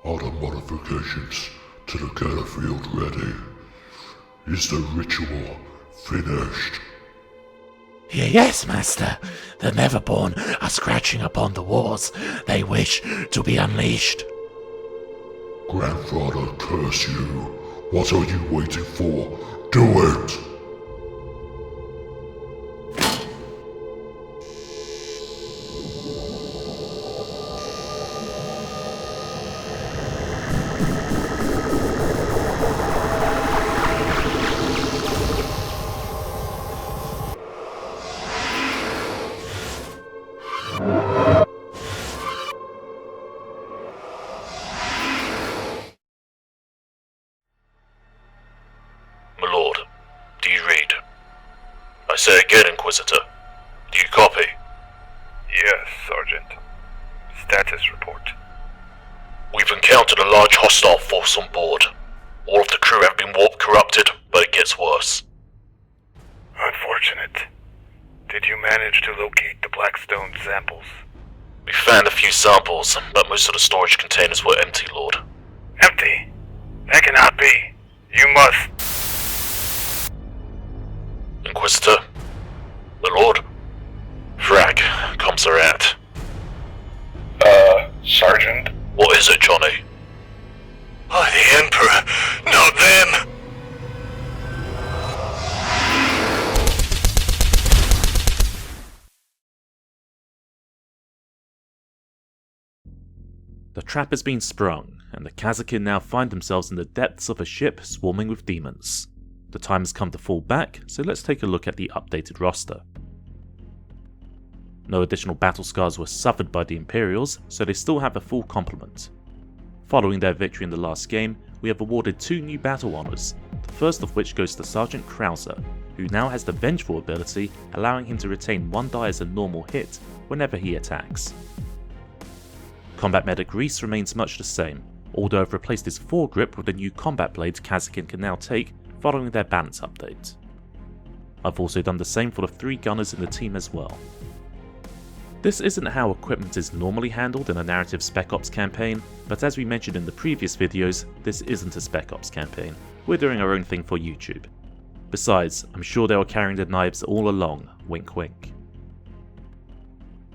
Are the modifications to the gather field ready? Is the ritual finished? Yes, Master. The Neverborn are scratching upon the walls. They wish to be unleashed. Grandfather, curse you. What are you waiting for? Do it! MacLeod, do you read? I say again, Inquisitor. Do you copy? Yes, Sergeant. Status report. We've encountered a large hostile force on board. All of the crew have been warp corrupted, but it gets worse. Unfortunate. Did you manage to locate the Blackstone samples? We found a few samples, but most of the storage containers were empty, Lord. Empty? That cannot be. You must. Inquisitor? MacLeod? Frag, comes are at. Sergeant? What is it, Johnny? The Emperor, not them! The trap has been sprung, and the Kasrkin now find themselves in the depths of a ship swarming with demons. The time has come to fall back, so let's take a look at the updated roster. No additional battle scars were suffered by the Imperials, so they still have a full complement. Following their victory in the last game, we have awarded 2 new battle honours, the first of which goes to Sergeant Krauser, who now has the Vengeful ability, allowing him to retain 1 die as a normal hit whenever he attacks. Combat Medic Reese remains much the same, although I've replaced his foregrip with the new combat blades Kasrkin can now take following their balance update. I've also done the same for the 3 gunners in the team as well. This isn't how equipment is normally handled in a narrative Spec Ops campaign, but as we mentioned in the previous videos, this isn't a Spec Ops campaign. We're doing our own thing for YouTube. Besides, I'm sure they were carrying the knives all along, wink wink.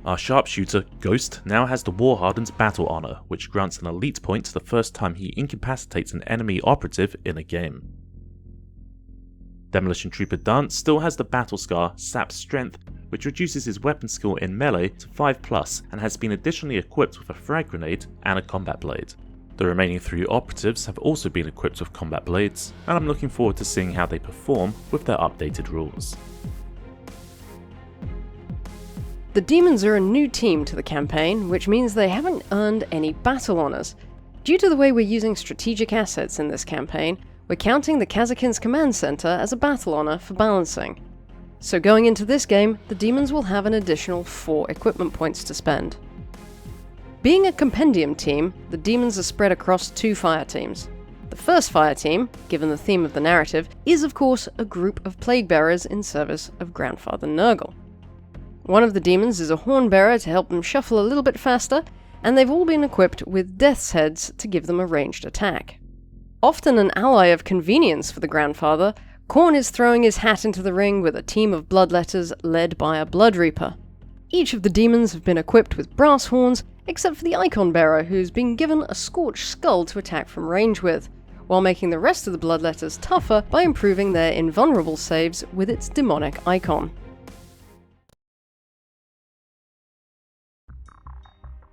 Our sharpshooter, Ghost, now has the War-Hardened Battle Honor, which grants an elite point the first time he incapacitates an enemy operative in a game. Demolition Trooper Dance still has the Battle Scar, Sap Strength, which reduces his weapon skill in melee to 5+, and has been additionally equipped with a frag grenade and a combat blade. The remaining 3 operatives have also been equipped with combat blades, and I'm looking forward to seeing how they perform with their updated rules. The Demons are a new team to the campaign, which means they haven't earned any battle honours. Due to the way we're using strategic assets in this campaign, we're counting the Kasrkin's command center as a battle honour for balancing. So going into this game, the Demons will have an additional 4 equipment points to spend. Being a compendium team, the Demons are spread across 2 fire teams. The first fire team, given the theme of the narrative, is of course a group of plague bearers in service of Grandfather Nurgle. One of the Demons is a horn bearer to help them shuffle a little bit faster, and they've all been equipped with Death's Heads to give them a ranged attack. Often an ally of convenience for the Grandfather, Khorne is throwing his hat into the ring with a team of Bloodletters led by a Blood Reaper. Each of the Demons have been equipped with brass horns, except for the Icon Bearer, who's been given a Scorched Skull to attack from range with, while making the rest of the Bloodletters tougher by improving their invulnerable saves with its demonic icon.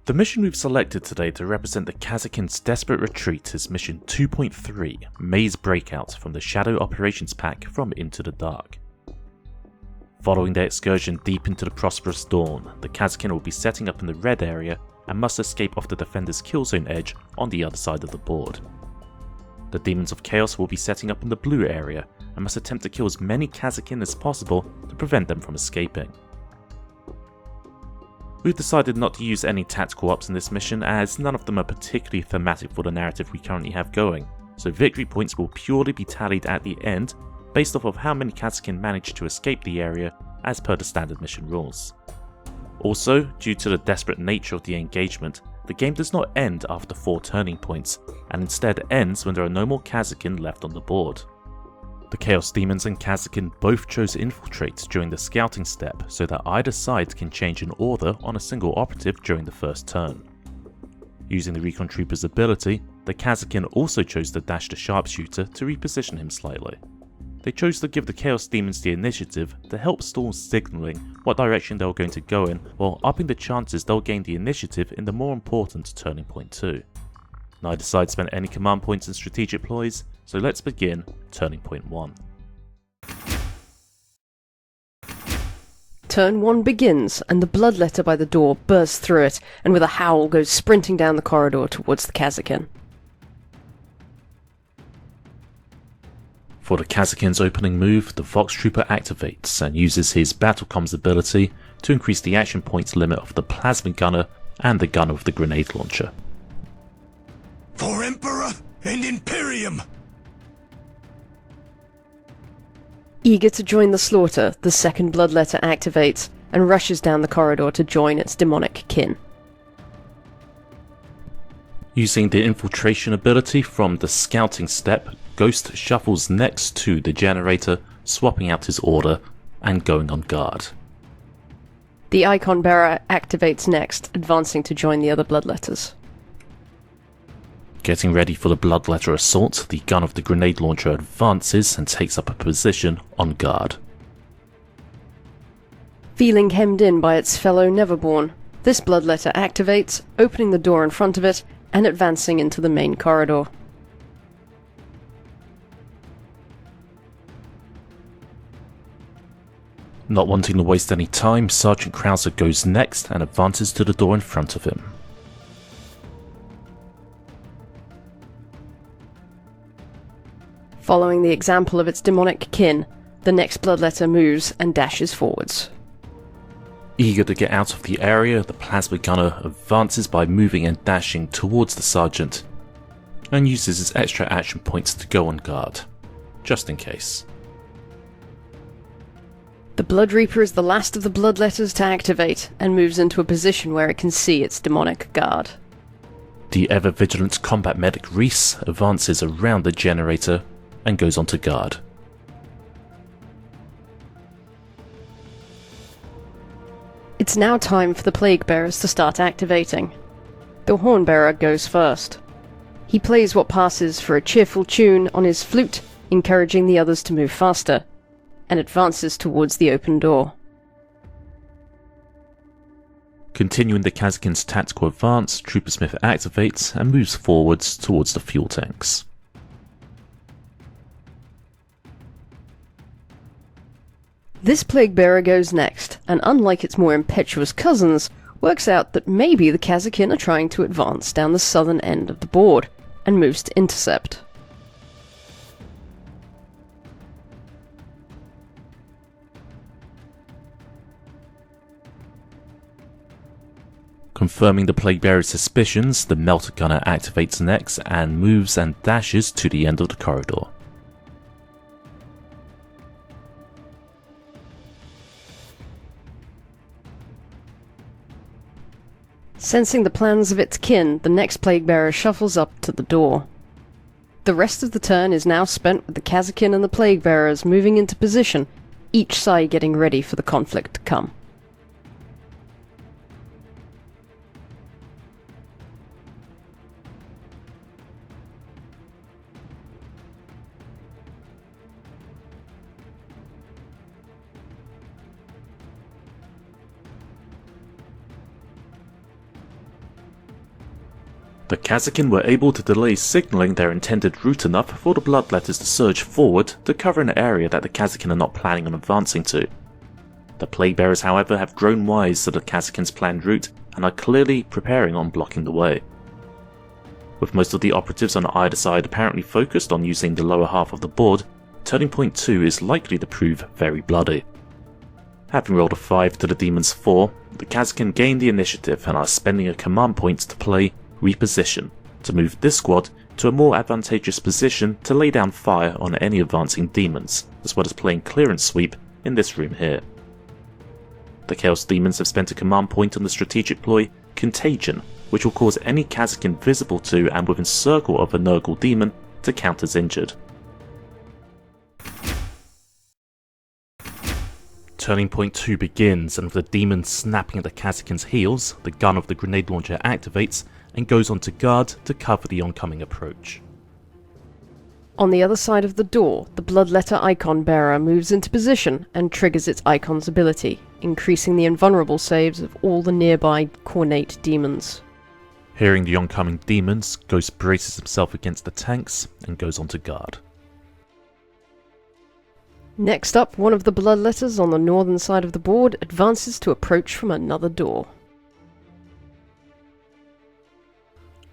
The mission we've selected today to represent the Kasrkin's desperate retreat is Mission 2.3, Maze Breakout from the Shadow Operations Pack from Into the Dark. Following their excursion deep into the Prosperous Dawn, the Kasrkin will be setting up in the red area and must escape off the defender's killzone edge on the other side of the board. The Demons of Chaos will be setting up in the blue area and must attempt to kill as many Kasrkin as possible to prevent them from escaping. We've decided not to use any tactical ops in this mission as none of them are particularly thematic for the narrative we currently have going, so victory points will purely be tallied at the end based off of how many Kasrkin manage to escape the area as per the standard mission rules. Also, due to the desperate nature of the engagement, the game does not end after 4 turning points, and instead ends when there are no more Kasrkin left on the board. The Chaos Demons and Kasrkin both chose Infiltrate during the scouting step so that either side can change an order on a single operative during the first turn. Using the Recon Trooper's ability, the Kasrkin also chose to dash the Sharpshooter to reposition him slightly. They chose to give the Chaos Demons the initiative to help stall signalling what direction they were going to go in, while upping the chances they'll gain the initiative in the more important Turning Point 2. Neither side spent any command points in strategic ploys, so let's begin Turning Point 1. Turn 1 begins, and the bloodletter by the door bursts through it, and with a howl goes sprinting down the corridor towards the Kasrkin. For the Kasrkin's opening move, the Vox Trooper activates and uses his Battle Comms ability to increase the action points limit of the Plasma Gunner and the Gunner with the Grenade Launcher. For Emperor and Imperium! Eager to join the slaughter, the second bloodletter activates and rushes down the corridor to join its demonic kin. Using the infiltration ability from the scouting step, Ghost shuffles next to the generator, swapping out his order and going on guard. The Icon Bearer activates next, advancing to join the other bloodletters. Getting ready for the bloodletter assault, the gun of the grenade launcher advances and takes up a position on guard. Feeling hemmed in by its fellow Neverborn, this bloodletter activates, opening the door in front of it and advancing into the main corridor. Not wanting to waste any time, Sergeant Krauser goes next and advances to the door in front of him. Following the example of its demonic kin, the next bloodletter moves and dashes forwards. Eager to get out of the area, the Plasma Gunner advances by moving and dashing towards the Sergeant, and uses his extra action points to go on guard, just in case. The Blood Reaper is the last of the bloodletters to activate, and moves into a position where it can see its demonic guard. The ever-vigilant combat medic Reese advances around the generator and goes onto guard. It's now time for the Plague Bearers to start activating. The Hornbearer goes first. He plays what passes for a cheerful tune on his flute, encouraging the others to move faster, and advances towards the open door. Continuing the Kasrkin's tactical advance, Trooper Smith activates and moves forwards towards the fuel tanks. This Plague Bearer goes next, and unlike its more impetuous cousins, works out that maybe the Kasrkin are trying to advance down the southern end of the board, and moves to intercept. Confirming the Plague Bearer's suspicions, the Melter Gunner activates next and moves and dashes to the end of the corridor. Sensing the plans of its kin, the next Plague Bearer shuffles up to the door. The rest of the turn is now spent with the Kasrkin and the Plague Bearers moving into position, each side getting ready for the conflict to come. The Kasrkin were able to delay signalling their intended route enough for the bloodletters to surge forward to cover an area that the Kasrkin are not planning on advancing to. The Plague Bearers, however, have grown wise to the Kasrkin's planned route and are clearly preparing on blocking the way. With most of the operatives on either side apparently focused on using the lower half of the board, Turning Point 2 is likely to prove very bloody. Having rolled a 5 to the Demon's 4, the Kasrkin gain the initiative and are spending a command point to play Reposition, to move this squad to a more advantageous position to lay down fire on any advancing demons, as well as playing clearance sweep in this room here. The Chaos Demons have spent a command point on the strategic ploy Contagion, which will cause any Kasrkin visible to and within circle of a Nurgle demon to count as injured. Turning Point 2 begins, and with the demon snapping at the Kasrkin's heels, the gun of the grenade launcher activates and goes onto guard to cover the oncoming approach. On the other side of the door, the Bloodletter Icon Bearer moves into position and triggers its Icon's ability, increasing the invulnerable saves of all the nearby Cornate demons. Hearing the oncoming demons, Ghost braces himself against the tanks and goes onto guard. Next up, one of the Bloodletters on the northern side of the board advances to approach from another door.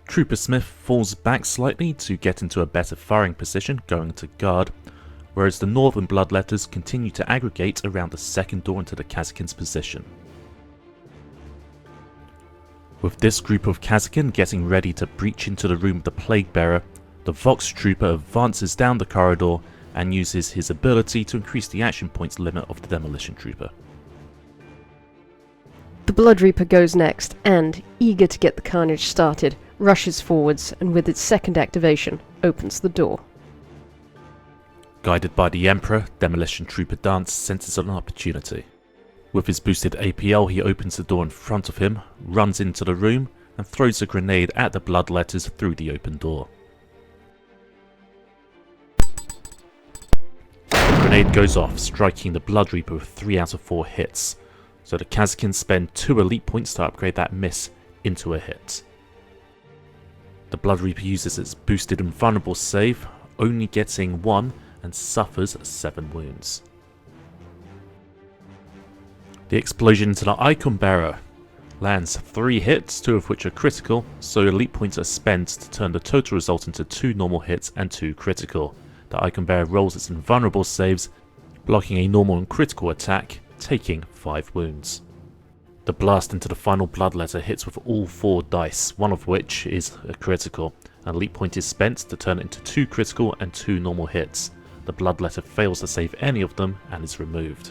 Trooper Smith falls back slightly to get into a better firing position going to guard, whereas the northern Bloodletters continue to aggregate around the second door into the Kasrkin's position. With this group of Kasrkin getting ready to breach into the room of the Plague Bearer, the Vox Trooper advances down the corridor and uses his ability to increase the action points limit of the Demolition Trooper. The Blood Reaper goes next and, eager to get the carnage started, rushes forwards and with its second activation, opens the door. Guided by the Emperor, Demolition Trooper Dance senses an opportunity. With his boosted APL, he opens the door in front of him, runs into the room, and throws a grenade at the Bloodletters through the open door. The grenade goes off, striking the Blood Reaper with 3 out of 4 hits, so the Kasrkin spend 2 elite points to upgrade that miss into a hit. The Blood Reaper uses its boosted invulnerable save, only getting 1 and suffers 7 wounds. The explosion into the Icon Bearer lands 3 hits, 2 of which are critical, so elite points are spent to turn the total result into 2 normal hits and 2 critical. The Icon Bearer rolls its invulnerable saves, blocking a normal and critical attack, taking 5 wounds. The blast into the final Bloodletter hits with all 4 dice, one of which is a critical. An elite point is spent to turn it into 2 critical and 2 normal hits. The Bloodletter fails to save any of them and is removed.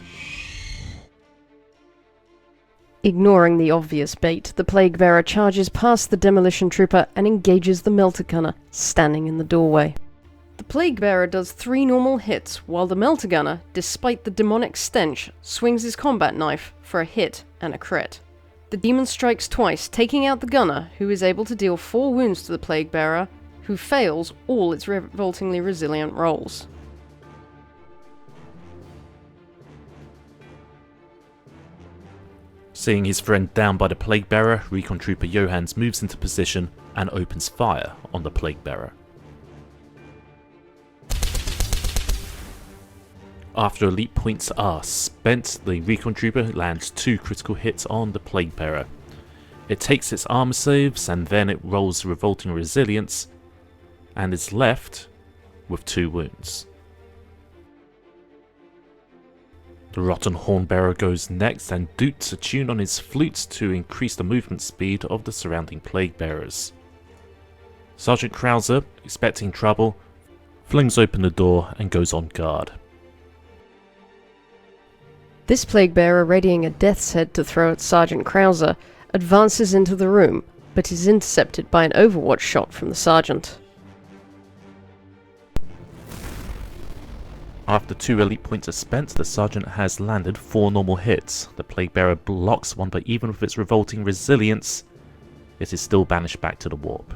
Ignoring the obvious bait, the Plague Bearer charges past the Demolition Trooper and engages the Melter Gunner, standing in the doorway. The Plague Bearer does 3 normal hits, while the Melter Gunner, despite the demonic stench, swings his combat knife for a hit and a crit. The demon strikes twice, taking out the gunner, who is able to deal 4 wounds to the Plague Bearer, who fails all its revoltingly resilient rolls. Seeing his friend down by the Plague Bearer, Recon Trooper Johans moves into position and opens fire on the Plague Bearer. After elite points are spent, the Recon Trooper lands 2 critical hits on the Plague Bearer. It takes its armor saves and then it rolls revolting resilience and is left with 2 wounds. The Rotten Hornbearer goes next and doots a tune on his flute to increase the movement speed of the surrounding Plague Bearers. Sergeant Krauser, expecting trouble, flings open the door and goes on guard. This Plague Bearer, readying a Death's Head to throw at Sergeant Krauser, advances into the room, but is intercepted by an Overwatch shot from the Sergeant. After 2 elite points are spent, the Sergeant has landed 4 normal hits. The Plague Bearer blocks one, but even with its revolting resilience, it is still banished back to the warp.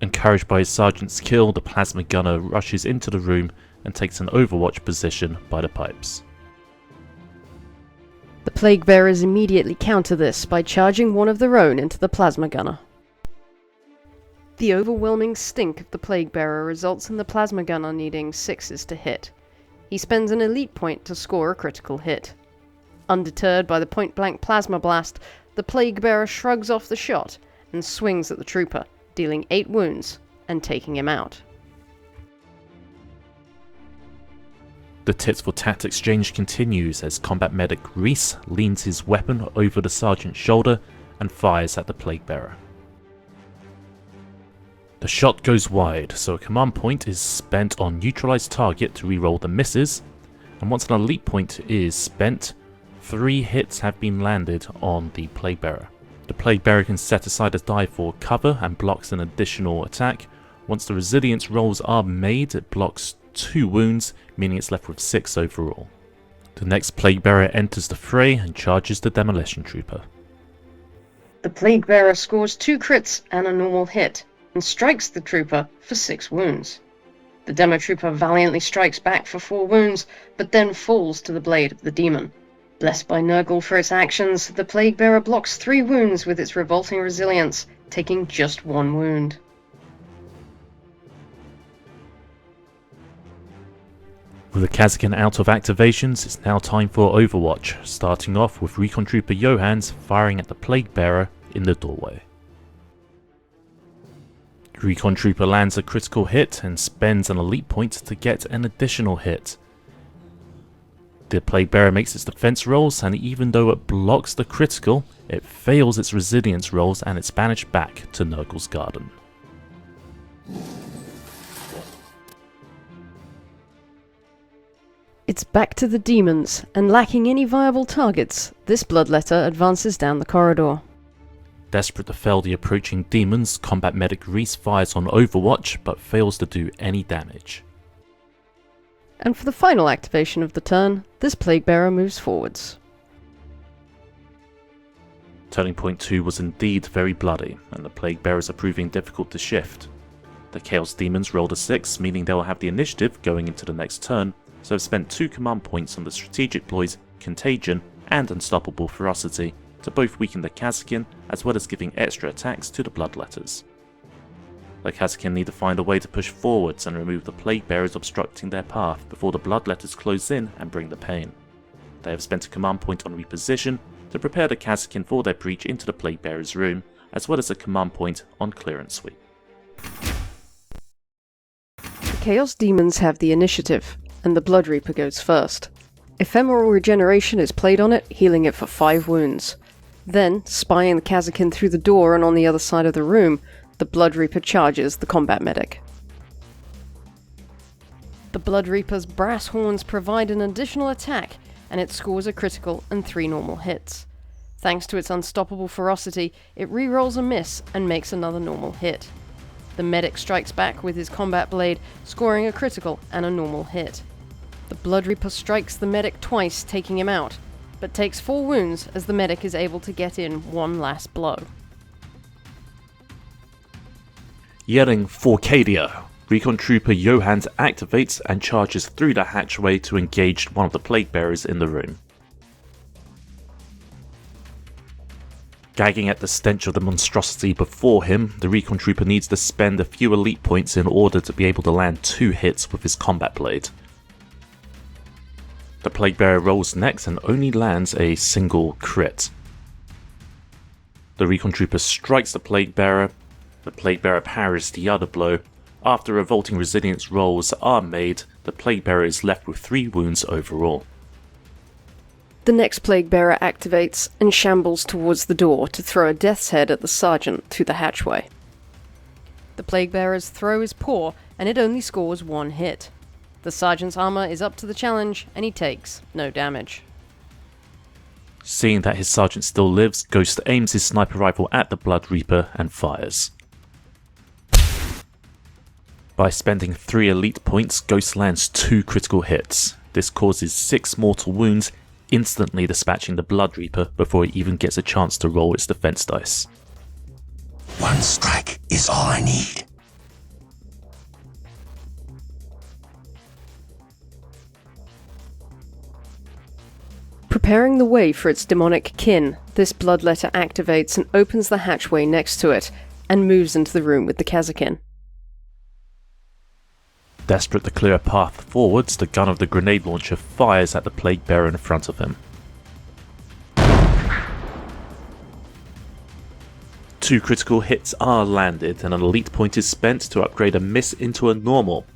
Encouraged by his Sergeant's kill, the Plasma Gunner rushes into the room and takes an Overwatch position by the pipes. The Plague Bearers immediately counter this by charging one of their own into the Plasma Gunner. The overwhelming stink of the Plague Bearer results in the Plasma Gunner needing 6s to hit. He spends an elite point to score a critical hit. Undeterred by the point-blank Plasma Blast, the Plague Bearer shrugs off the shot and swings at the trooper, dealing 8 wounds and taking him out. The tit for tat exchange continues as combat medic Reese leans his weapon over the Sergeant's shoulder and fires at the Plague Bearer. The shot goes wide, so a command point is spent on neutralize target to reroll the misses, and once an elite point is spent, 3 hits have been landed on the Plague Bearer. The Plague Bearer can set aside a die for cover and blocks an additional attack. Once the resilience rolls are made, it blocks 2 wounds, meaning it's left with 6 overall. The next Plague Bearer enters the fray and charges the Demolition Trooper. The Plague Bearer scores 2 crits and a normal hit, and strikes the trooper for 6 wounds. The Demo Trooper valiantly strikes back for 4 wounds, but then falls to the blade of the demon. Blessed by Nurgle for its actions, the Plague Bearer blocks 3 wounds with its revolting resilience, taking just 1 wound. With the Kasrkin out of activations, it's now time for Overwatch, starting off with Recon Trooper Johans firing at the Plague Bearer in the doorway. Recon Trooper lands a critical hit and spends an elite point to get an additional hit. The Plague Bearer makes its defense rolls, and even though it blocks the critical, it fails its resilience rolls and it's banished back to Nurgle's Garden. It's back to the demons, and lacking any viable targets, this Bloodletter advances down the corridor. Desperate to fell the approaching demons, Combat Medic Reese fires on Overwatch, but fails to do any damage. And for the final activation of the turn, this Plague Bearer moves forwards. Turning point 2 was indeed very bloody, and the Plague Bearers are proving difficult to shift. The Chaos Demons rolled a 6, meaning they will have the initiative going into the next turn, so have spent 2 command points on the strategic ploys Contagion and Unstoppable Ferocity to both weaken the Kasrkin as well as giving extra attacks to the Bloodletters. The Kasrkin need to find a way to push forwards and remove the Plague Bearers obstructing their path before the Bloodletters close in and bring the pain. They have spent a command point on Reposition to prepare the Kasrkin for their breach into the Plague Bearers' room, as well as a command point on Clearance Sweep. The Chaos Demons have the initiative, and the Blood Reaper goes first. Ephemeral Regeneration is played on it, healing it for 5 wounds. Then, spying the Kasrkin through the door and on the other side of the room, the Blood Reaper charges the Combat Medic. The Blood Reaper's brass horns provide an additional attack, and it scores a critical and 3 normal hits. Thanks to its unstoppable ferocity, it rerolls a miss and makes another normal hit. The medic strikes back with his combat blade, scoring a critical and a normal hit. The Blood Reaper strikes the medic twice, taking him out, but takes 4 wounds as the medic is able to get in one last blow. Yelling Forcadia, Recon Trooper Johans activates and charges through the hatchway to engage one of the Plague Bearers in the room. Gagging at the stench of the monstrosity before him, the Recon Trooper needs to spend a few elite points in order to be able to land 2 hits with his combat blade. The Plague Bearer rolls next and only lands a single crit. The Recon Trooper strikes the Plague Bearer parries the other blow. After revolting resilience rolls are made, the Plague Bearer is left with 3 wounds overall. The next Plague Bearer activates and shambles towards the door to throw a death's head at the Sergeant through the hatchway. The Plague Bearer's throw is poor, and it only scores 1 hit. The Sergeant's armor is up to the challenge, and he takes no damage. Seeing that his Sergeant still lives, Ghost aims his sniper rifle at the Blood Reaper and fires. By spending 3 elite points, Ghost lands 2 critical hits. This causes 6 mortal wounds, instantly dispatching the Blood Reaper before it even gets a chance to roll its defense dice. 1 strike is all I need. Preparing the way for its demonic kin, this Bloodletter activates and opens the hatchway next to it, and moves into the room with the Kasrkin. Desperate to clear a path forwards, the gun of the grenade launcher fires at the Plague Bearer in front of him. 2 critical hits are landed, and an elite point is spent to upgrade a miss into a normal.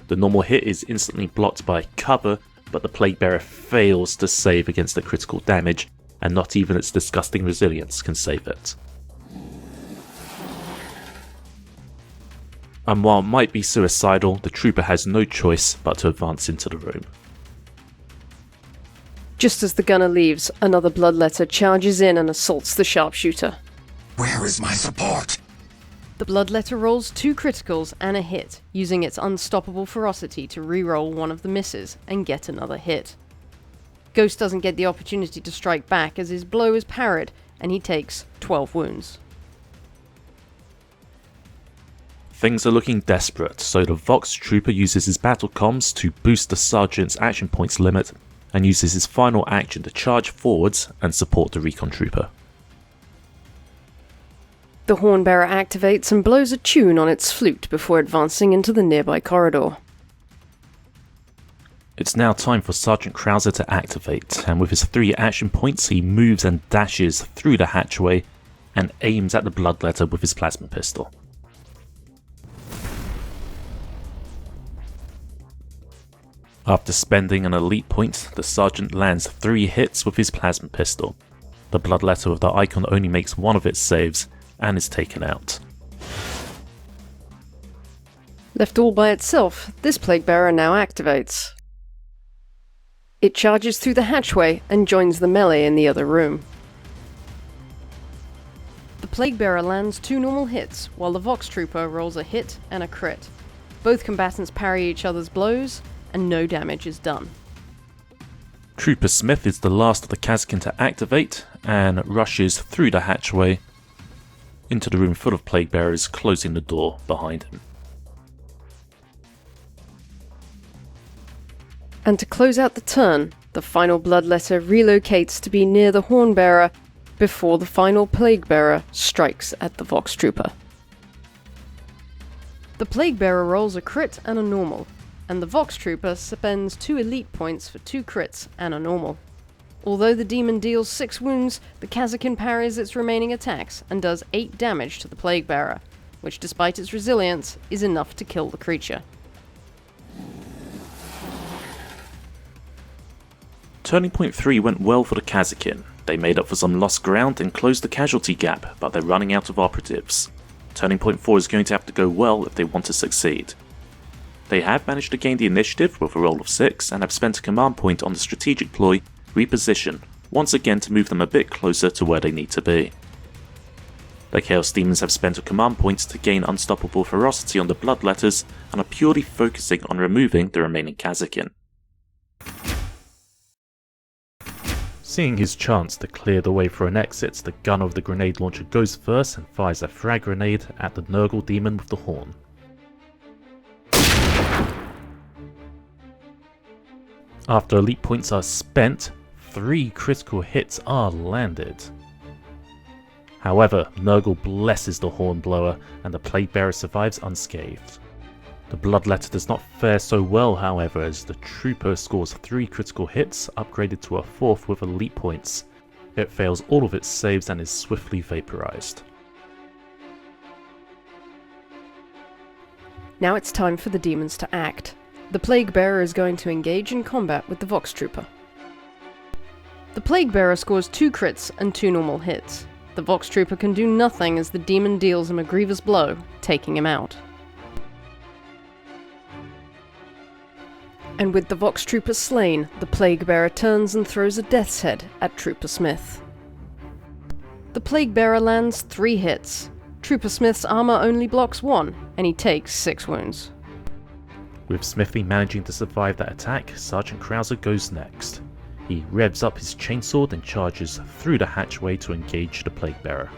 The normal hit is instantly blocked by cover, but the Plague Bearer fails to save against the critical damage, and not even its disgusting resilience can save it. and while it might be suicidal, the trooper has no choice but to advance into the room. Just as the gunner leaves, another bloodletter charges in and assaults the sharpshooter. Where is my support? The bloodletter rolls 2 criticals and a hit, using its unstoppable ferocity to re-roll one of the misses and get another hit. Ghost doesn't get the opportunity to strike back as his blow is parried, and he takes 12 wounds. Things are looking desperate, so the Vox trooper uses his battle comms to boost the sergeant's action points limit, and uses his final action to charge forwards and support the recon trooper. The hornbearer activates and blows a tune on its flute before advancing into the nearby corridor. It's now time for Sergeant Krauser to activate, and with his 3 action points he moves and dashes through the hatchway and aims at the bloodletter with his plasma pistol. After spending an elite point, the sergeant lands 3 hits with his plasma pistol. The bloodletter with the icon only makes one of its saves and is taken out. Left all by itself, this plague bearer now activates. It charges through the hatchway and joins the melee in the other room. The plague bearer lands 2 normal hits, while the Vox trooper rolls a hit and a crit. Both combatants parry each other's blows, and no damage is done. Trooper Smith is the last of the Kasrkin to activate and rushes through the hatchway into the room full of plague bearers, closing the door behind him. And to close out the turn, the final bloodletter relocates to be near the hornbearer before the final plague bearer strikes at the Vox trooper. The plague bearer rolls a crit and a normal, and the Vox trooper spends 2 elite points for 2 crits and a normal. Although the demon deals 6 wounds, the Kasrkin parries its remaining attacks and does 8 damage to the plague bearer, which despite its resilience is enough to kill the creature. Turning point 3 went well for the Kasrkin. They made up for some lost ground and closed the casualty gap, but they're running out of operatives. Turning point 4 is going to have to go well if they want to succeed. They have managed to gain the initiative with a roll of 6 and have spent a command point on the strategic ploy Reposition, once again to move them a bit closer to where they need to be. The Chaos Demons have spent a command point to gain unstoppable ferocity on the bloodletters and are purely focusing on removing the remaining Kasrkin. Seeing his chance to clear the way for an exit, the gunner of the grenade launcher goes first and fires a frag grenade at the Nurgle demon with the horn. After elite points are spent, 3 critical hits are landed. However, Nurgle blesses the Hornblower and the Plague Bearer survives unscathed. The Bloodletter does not fare so well, however, as the Trooper scores 3 critical hits, upgraded to a 4th with elite points. It fails all of its saves and is swiftly vaporized. Now it's time for the demons to act. The Plague Bearer is going to engage in combat with the Vox Trooper. The Plague Bearer scores 2 crits and 2 normal hits. The Vox Trooper can do nothing as the demon deals him a grievous blow, taking him out. And with the Vox Trooper slain, the Plague Bearer turns and throws a death's head at Trooper Smith. The Plague Bearer lands 3 hits. Trooper Smith's armor only blocks 1, and he takes 6 wounds. With Smithy managing to survive that attack, Sergeant Krauser goes next. He revs up his chainsword and charges through the hatchway to engage the Plague Bearer.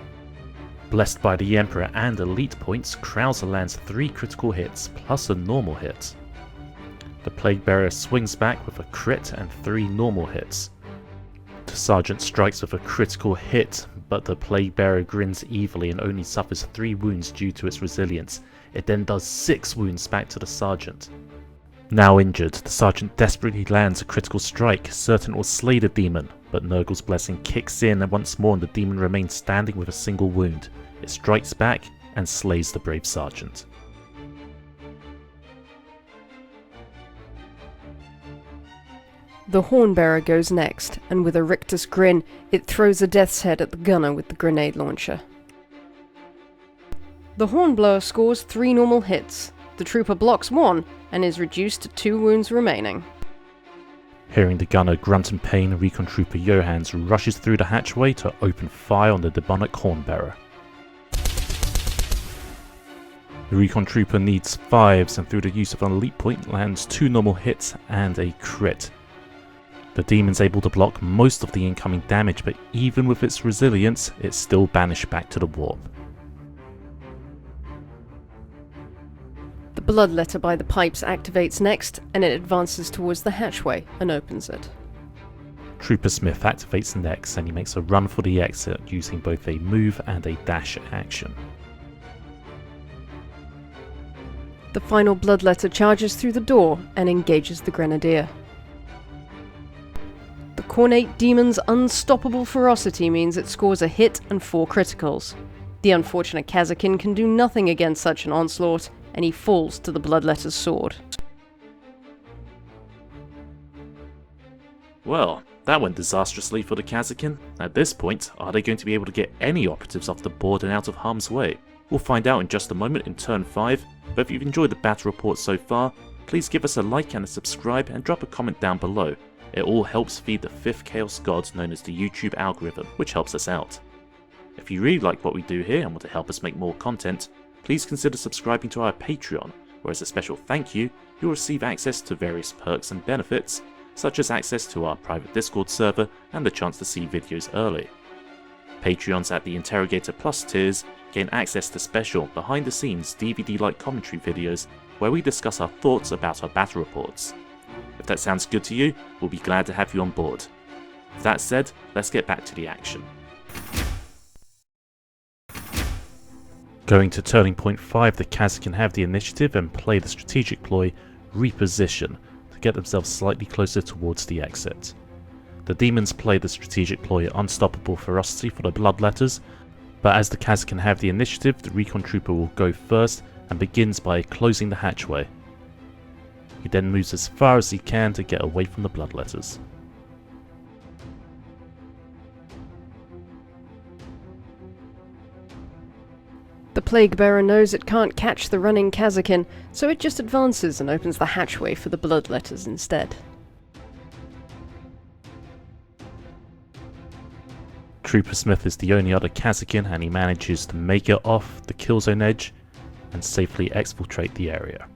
Blessed by the Emperor and elite points, Krauser lands 3 critical hits, plus a normal hit. The Plague Bearer swings back with a crit and 3 normal hits. The Sergeant strikes with a critical hit, but the Plague Bearer grins evilly and only suffers 3 wounds due to its resilience. It then does 6 wounds back to the Sergeant. Now injured, the Sergeant desperately lands a critical strike, certain it will slay the demon, but Nurgle's blessing kicks in and once more the demon remains standing with a single wound. It strikes back and slays the brave Sergeant. The Hornbearer goes next, and with a rictus grin, it throws a death's head at the gunner with the grenade launcher. The Hornblower scores 3 normal hits. The trooper blocks 1 and is reduced to 2 wounds remaining. Hearing the gunner grunt in pain, Recon Trooper Johans rushes through the hatchway to open fire on the demonic Hornbearer. The Recon Trooper needs 5s and through the use of an elite point lands 2 normal hits and a crit. The demon's able to block most of the incoming damage, but even with its resilience, it's still banished back to the warp. The bloodletter by the pipes activates next, and it advances towards the hatchway and opens it. Trooper Smith activates next, and he makes a run for the exit using both a move and a dash action. The final bloodletter charges through the door and engages the grenadier. The Cornate Demon's unstoppable ferocity means it scores a hit and 4 criticals. The unfortunate Kasrkin can do nothing against such an onslaught, and he falls to the bloodletter's sword. Well, that went disastrously for the Kasrkin. At this point, are they going to be able to get any operatives off the board and out of harm's way? We'll find out in just a moment in turn 5, but if you've enjoyed the battle report so far, please give us a like and a subscribe and drop a comment down below. It all helps feed the 5th Chaos God known as the YouTube algorithm, which helps us out. If you really like what we do here and want to help us make more content, please consider subscribing to our Patreon, where as a special thank you, you'll receive access to various perks and benefits, such as access to our private Discord server and the chance to see videos early. Patreons at the Interrogator Plus tiers gain access to special, behind-the-scenes DVD-like commentary videos where we discuss our thoughts about our battle reports. If that sounds good to you, we'll be glad to have you on board. With that said, let's get back to the action. Going to turning point 5, the Kasrkin have the initiative and play the strategic ploy Reposition to get themselves slightly closer towards the exit. The Demons play the strategic ploy Unstoppable Ferocity for the bloodletters, but as the Kasrkin have the initiative, the Recon Trooper will go first and begins by closing the hatchway. He then moves as far as he can to get away from the bloodletters. The Plague Bearer knows it can't catch the running Kasrkin, so it just advances and opens the hatchway for the bloodletters instead. Trooper Smith is the only other Kasrkin and he manages to make it off the kill zone edge and safely exfiltrate the area.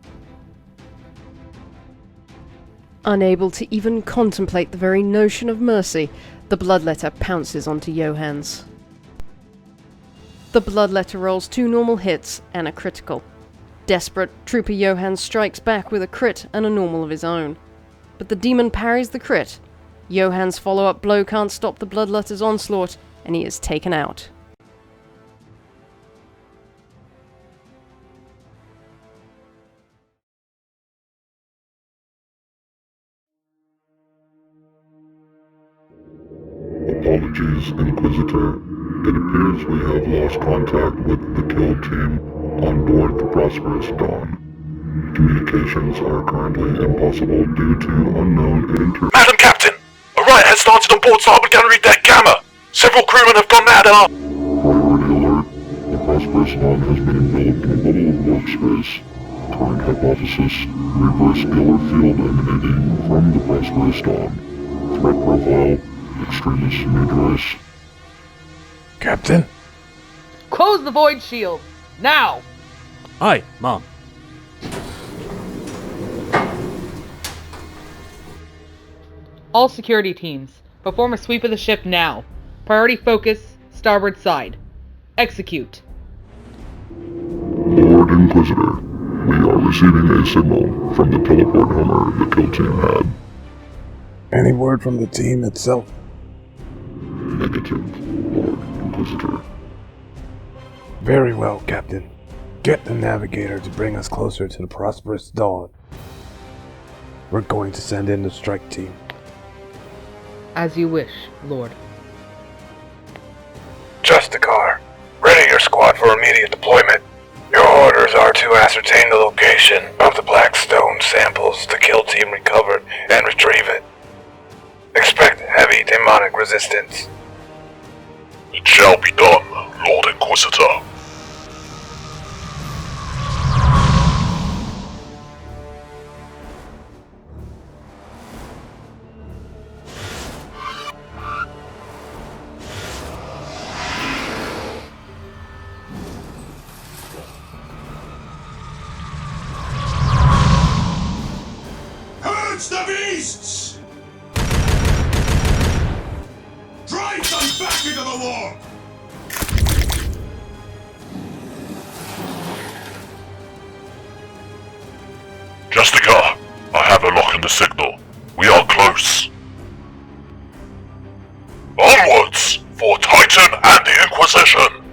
Unable to even contemplate the very notion of mercy, the bloodletter pounces onto Johans. The bloodletter rolls 2 normal hits and a critical. Desperate, Trooper Johans strikes back with a crit and a normal of his own. But the demon parries the crit. Johans' follow-up blow can't stop the bloodletter's onslaught, and he is taken out. Apologies, Inquisitor. It appears we have lost contact with the kill team on board the Prosperous Dawn. Communications are currently impossible due to unknown Madam Captain! A riot has started on board starboard gunnery deck Gamma! Several crewmen have gone mad and are... Priority alert. The Prosperous Dawn has been enveloped in a bubble of workspace. Current hypothesis, reverse scalar field emanating from the Prosperous Dawn. Threat profile, extremis majoris. Captain? Close the void shield! Now! Aye, Mom. All security teams, perform a sweep of the ship now. Priority focus, starboard side. Execute. Lord Inquisitor, we are receiving a signal from the teleport Homer the kill team had. Any word from the team itself? Negative, Lord Inquisitor. Very well, Captain. Get the navigator to bring us closer to the Prosperous Dawn. We're going to send in the strike team. As you wish, Lord. Justicar, ready your squad for immediate deployment. Your orders are to ascertain the location of the Black Stone samples the kill team recovered and retrieve it. Expect heavy demonic resistance. It shall be done, Lord Inquisitor. beasts! Drive them back into the war! Justica, I have a lock in the signal. We are close. Onwards for Titan and the Inquisition!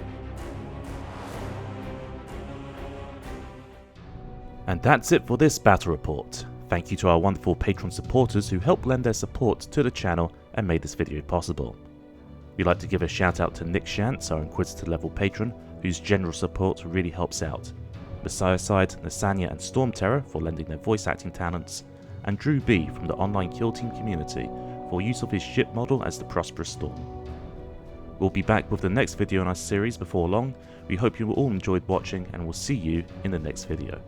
And that's it for this battle report. Thank you to our wonderful Patreon supporters who helped lend their support to the channel and made this video possible. We'd like to give a shout out to Nick Shantz, our Inquisitor level patron, whose general support really helps out. Messiahside, Nasanya and Stormterror for lending their voice acting talents, and Drew B from the online kill team community for use of his ship model as the Prosperous Dawn. We'll be back with the next video in our series before long. We hope you all enjoyed watching and we'll see you in the next video.